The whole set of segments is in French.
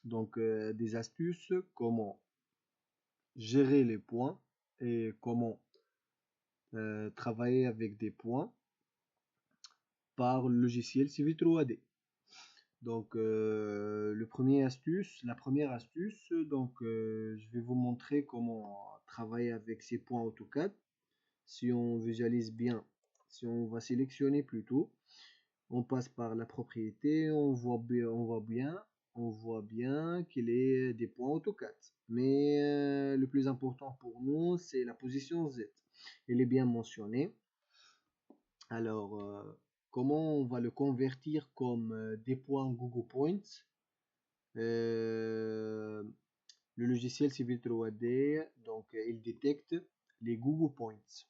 Donc, des astuces, comment gérer les points et comment travailler avec des points par le logiciel Civil 3D. Donc, la première astuce, donc, je vais vous montrer comment travailler avec ces points AutoCAD. Si on visualise bien, si on va sélectionner plutôt, on passe par la propriété, on voit bien qu'il est des points AutoCAD. Mais le plus important pour nous, c'est la position Z. Elle est bien mentionnée. Alors, comment on va le convertir comme des points Google Points? Euh, le logiciel Civil 3D, donc il détecte les Google Points.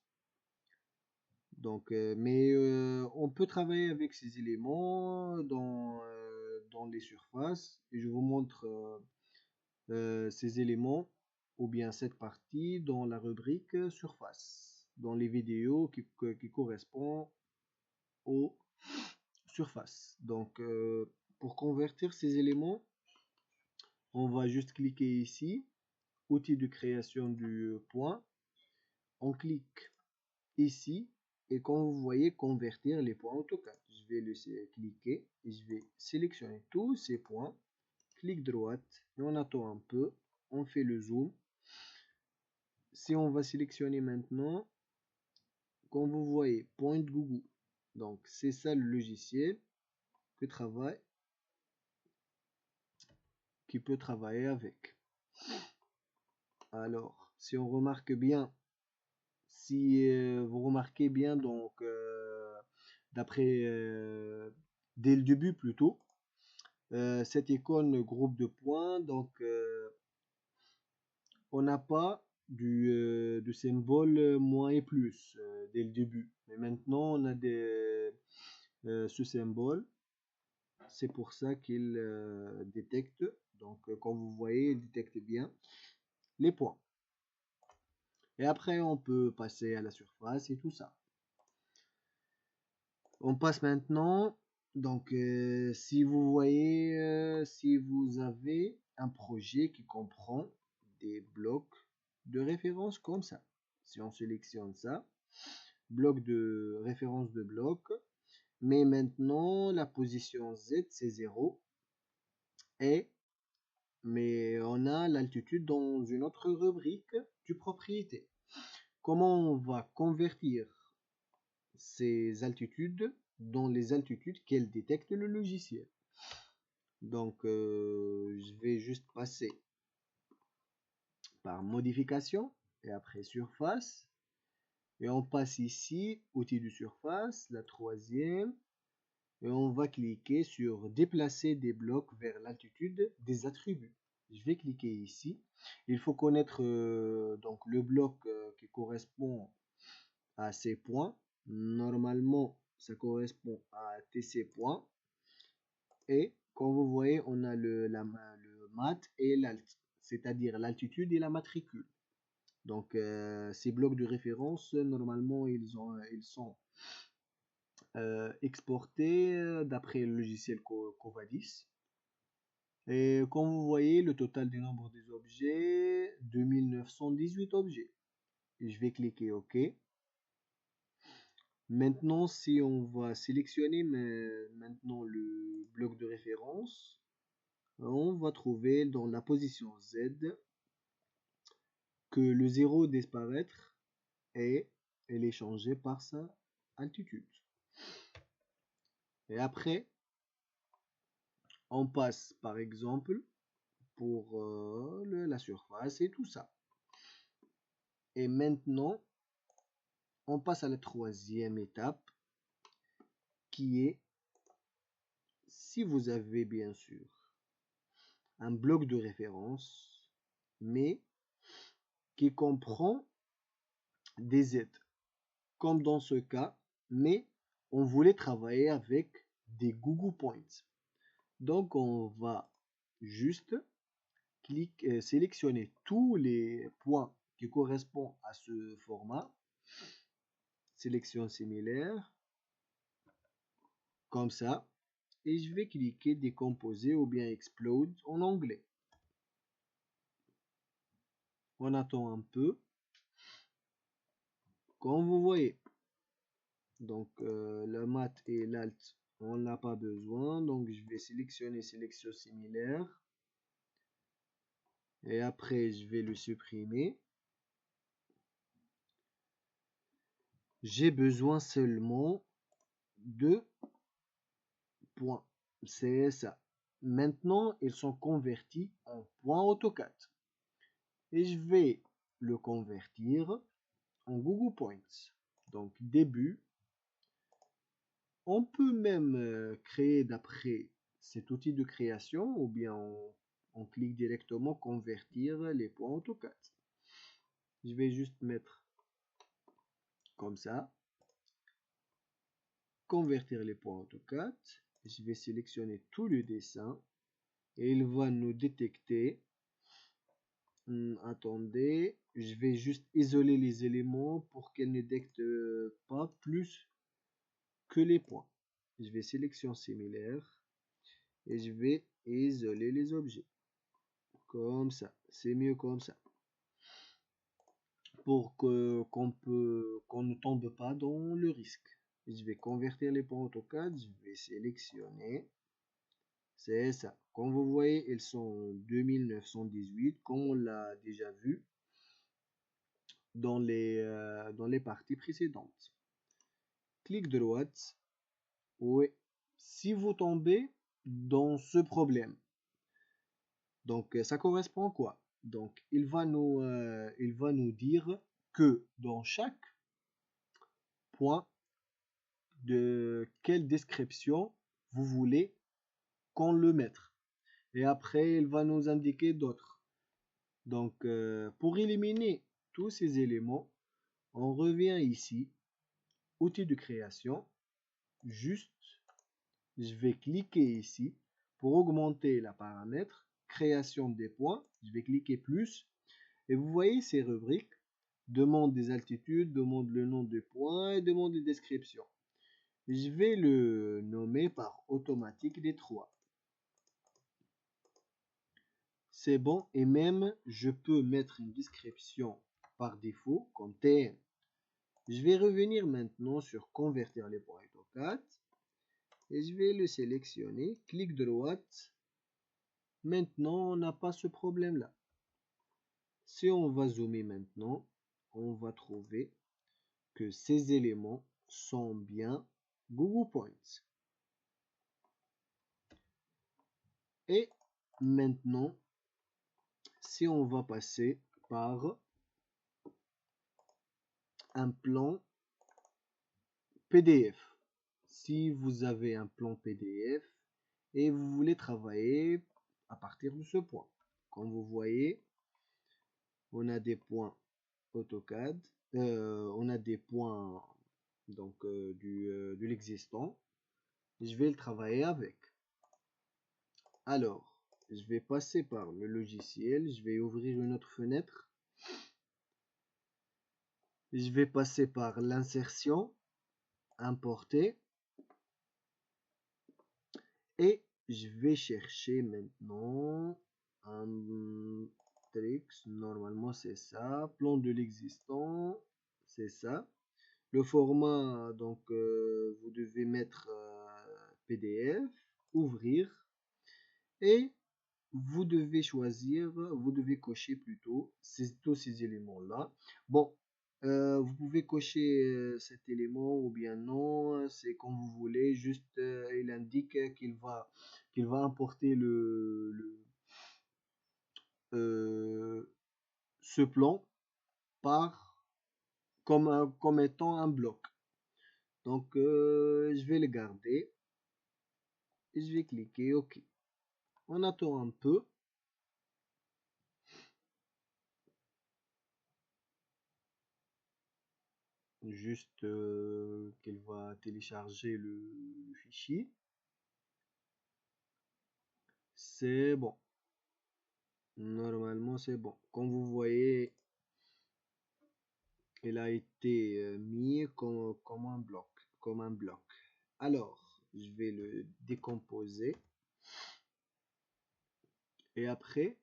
Donc, on peut travailler avec ces éléments dans les surfaces et je vous montre ces éléments ou bien cette partie dans la rubrique surface, dans les vidéos qui correspondent aux surfaces. Donc, pour convertir ces éléments, on va juste cliquer ici, outil de création du point. On clique ici et quand vous voyez convertir les points AutoCAD, je vais cliquer et je vais sélectionner tous ces points. Clic droite et on attend un peu. On fait le zoom. Si on va sélectionner maintenant, comme vous voyez, Point Google. Donc c'est ça le logiciel qui peut travailler avec. Alors, si on remarque bien, si vous remarquez bien, donc d'après dès le début plutôt, cette icône groupe de points, donc on n'a pas de symbole moins et plus dès le début. Mais maintenant on a ce symbole. C'est pour ça qu'il détecte. Donc comme vous voyez, il détecte bien les points. Et après on peut passer à la surface et tout ça. On passe maintenant. Donc si vous voyez, si vous avez un projet qui comprend des blocs de référence comme ça. Si on sélectionne ça, bloc de référence de bloc, mais maintenant la position Z c'est 0 et mais on a l'altitude dans une autre rubrique du propriété. Comment on va convertir ces altitudes dans les altitudes qu'elle détecte le logiciel? Donc je vais juste passer par modification et après surface et on passe ici outil de surface, la troisième, et on va cliquer sur déplacer des blocs vers l'altitude des attributs. Je vais cliquer ici. Il faut connaître donc le bloc qui correspond à ces points. Normalement, ça correspond à TC points. Et comme vous voyez, on a le mat et l'alt, c'est-à-dire l'altitude et la matricule. Donc, ces blocs de référence, normalement, ils sont exportés d'après le logiciel Covadis. Et comme vous voyez, le total du nombre des objets, 2918 objets. Et je vais cliquer OK. Maintenant, si on va sélectionner maintenant le bloc de référence, on va trouver dans la position Z que le 0 disparaître et elle est changée par sa altitude. Et après, on passe par exemple pour la surface et tout ça. Et maintenant, on passe à la troisième étape qui est, si vous avez bien sûr un bloc de référence, mais qui comprend des aides, comme dans ce cas, mais on voulait travailler avec des Google Points. Donc on va juste sélectionner tous les points qui correspondent à ce format, sélection similaire, comme ça, et je vais cliquer décomposer ou bien explode en anglais. On attend un peu. Comme vous voyez, donc le mat et l'alt, on n'a pas besoin. Donc je vais sélectionner sélection similaire. Et après, je vais le supprimer. J'ai besoin seulement de points. C'est ça. Maintenant, ils sont convertis en points AutoCAD. Et je vais le convertir en Google Points. Donc, début. On peut même créer d'après cet outil de création ou bien on clique directement convertir les points AutoCAD. Je vais juste mettre comme ça. Convertir les points AutoCAD. Je vais sélectionner tout le dessin et il va nous détecter. Attendez, je vais juste isoler les éléments pour qu'elle ne détecte pas plus que les points. Je vais sélection similaire et je vais isoler les objets. Comme ça, c'est mieux comme ça. Pour qu'on ne tombe pas dans le risque. Je vais convertir les points AutoCAD, je vais sélectionner. C'est ça. Comme vous voyez, ils sont 2918, comme on l'a déjà vu dans les parties précédentes. Clic droite. Oui. Si vous tombez dans ce problème, donc ça correspond à quoi? Donc il va nous dire que dans chaque point, de quelle description vous voulez qu'on le mette. Et après, il va nous indiquer d'autres. Donc, pour éliminer tous ces éléments, on revient ici, outil de création. Juste, je vais cliquer ici pour augmenter la paramètre, création des points. Je vais cliquer plus. Et vous voyez ces rubriques, demande des altitudes, demande le nom des points et demande des descriptions. Je vais le nommer par automatique des 3. C'est bon, et même je peux mettre une description par défaut comme TN. Je vais revenir maintenant sur convertir les points AutoCAD et je vais le sélectionner, clic droite. Maintenant, on n'a pas ce problème-là. Si on va zoomer maintenant, on va trouver que ces éléments sont bien Google Points. Et maintenant, si on va passer par un plan PDF. Si vous avez un plan PDF et vous voulez travailler à partir de ce point. Comme vous voyez, on a des points AutoCAD, on a des points donc de l'existant. Je vais le travailler avec. Alors, je vais passer par le logiciel, je vais ouvrir une autre fenêtre. Je vais passer par l'insertion, importer. Et je vais chercher maintenant un tricks. Normalement, c'est ça. Plan de l'existant, c'est ça. Le format, donc, vous devez mettre PDF, ouvrir. Et vous devez choisir, vous devez cocher plutôt tous ces éléments-là. Bon, vous pouvez cocher cet élément ou bien non, c'est comme vous voulez. Juste, il indique qu'il va importer ce plan comme étant un bloc. Donc, je vais le garder et je vais cliquer OK. On attend un peu. Juste qu'elle va télécharger le fichier. C'est bon. Normalement, c'est bon. Comme vous voyez, il a été mis comme un bloc. Alors, je vais le décomposer. Et après,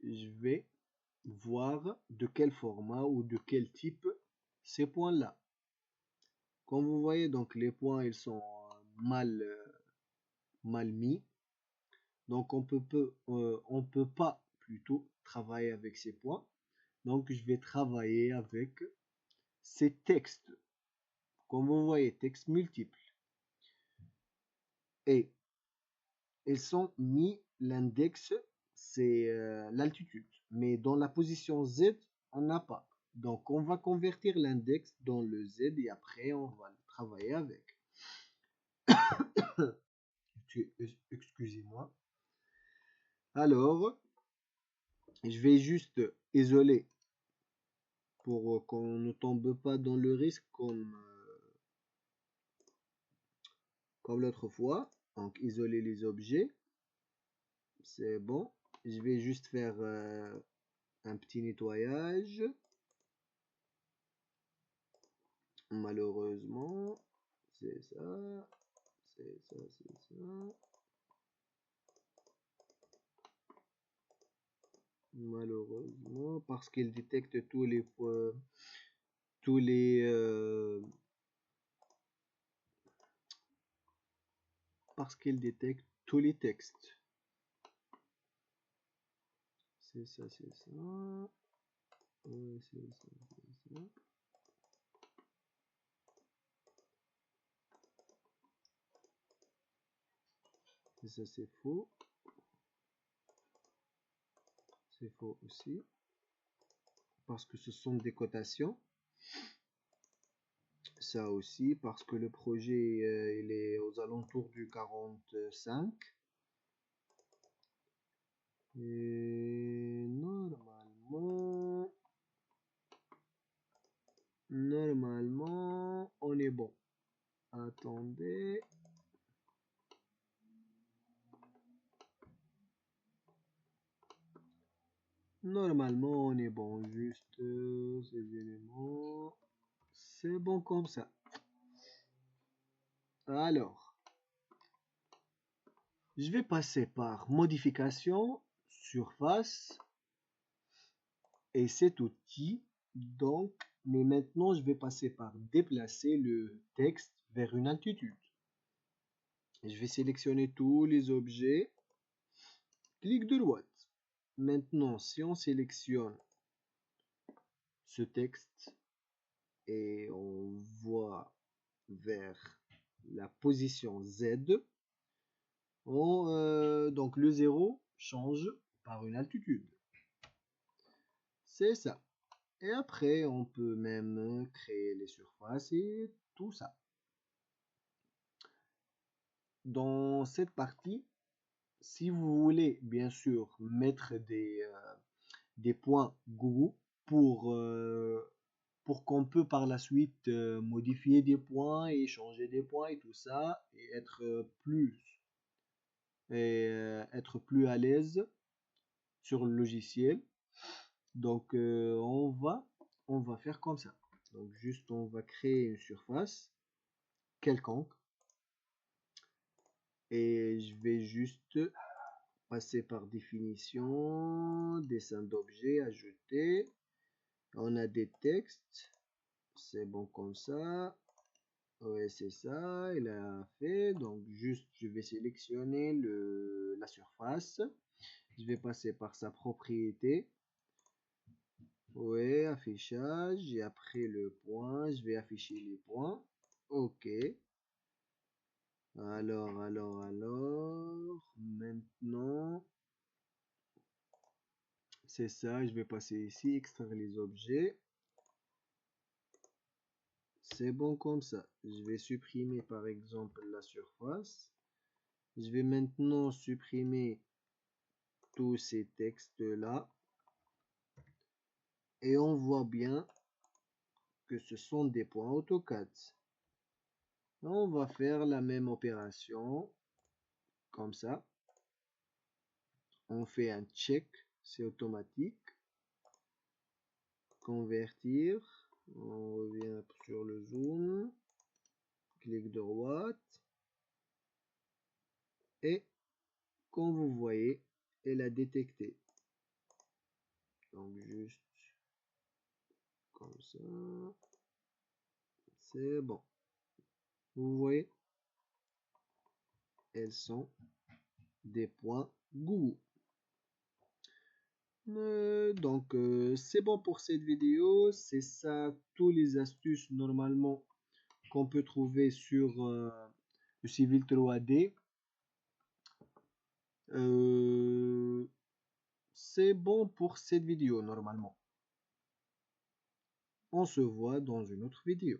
je vais voir de quel format ou de quel type ces points-là. Comme vous voyez, donc les points, ils sont mal mis. Donc on peut pas plutôt travailler avec ces points. Donc je vais travailler avec ces textes. Comme vous voyez, textes multiples. Et ils sont mis, l'index, c'est l'altitude. Mais dans la position Z, on n'a pas. Donc on va convertir l'index dans le Z et après on va travailler avec. Excusez-moi. Alors, je vais juste isoler pour qu'on ne tombe pas dans le risque comme l'autre fois. Donc isoler les objets. C'est bon. Je vais juste faire un petit nettoyage. Malheureusement, c'est ça. C'est ça, c'est ça. Malheureusement, parce qu'il détecte tous les points, tous les parce qu'il détecte tous les textes. C'est ça, c'est ça. Ouais, c'est ça, c'est ça. Et ça, c'est faux. C'est faux aussi. Parce que ce sont des cotations. Ça aussi, parce que le projet, il est aux alentours du 45. Et normalement, on est bon. Attendez. Normalement, on est bon. Juste ces éléments. C'est bon comme ça. Alors, je vais passer par modification, surface et cet outil. Donc, mais maintenant, je vais passer par déplacer le texte vers une altitude. Je vais sélectionner tous les objets. Clic droit. Maintenant, si on sélectionne ce texte et on voit vers la position Z, donc le 0 change par une altitude. C'est ça. Et après, on peut même créer les surfaces et tout ça. Dans cette partie, si vous voulez bien sûr mettre des points Go pour qu'on peut par la suite modifier des points et changer des points et tout ça et être plus à l'aise sur le logiciel. Donc on va faire comme ça. Donc juste on va créer une surface quelconque et je vais juste passer par définition, dessin d'objet, ajouter. On a des textes, c'est bon comme ça. Ouais, c'est ça, il a fait. Donc juste je vais sélectionner la surface. Je vais passer par sa propriété. Ouais, affichage. Et après le point, je vais afficher les points. Ok. Alors. Maintenant, c'est ça. Je vais passer ici, extraire les objets. C'est bon comme ça. Je vais supprimer par exemple la surface. Je vais maintenant supprimer tous ces textes-là. Et on voit bien que ce sont des points AutoCAD. On va faire la même opération comme ça. On fait un check, c'est automatique. Convertir. On revient sur le zoom. Clic droit. Et comme vous voyez, elle a détecté. Donc juste comme ça, c'est bon. Vous voyez, elles sont des points Google. Donc c'est bon pour cette vidéo. C'est ça, tous les astuces normalement qu'on peut trouver sur le Civil 3D. C'est bon pour cette vidéo normalement. On se voit dans une autre vidéo.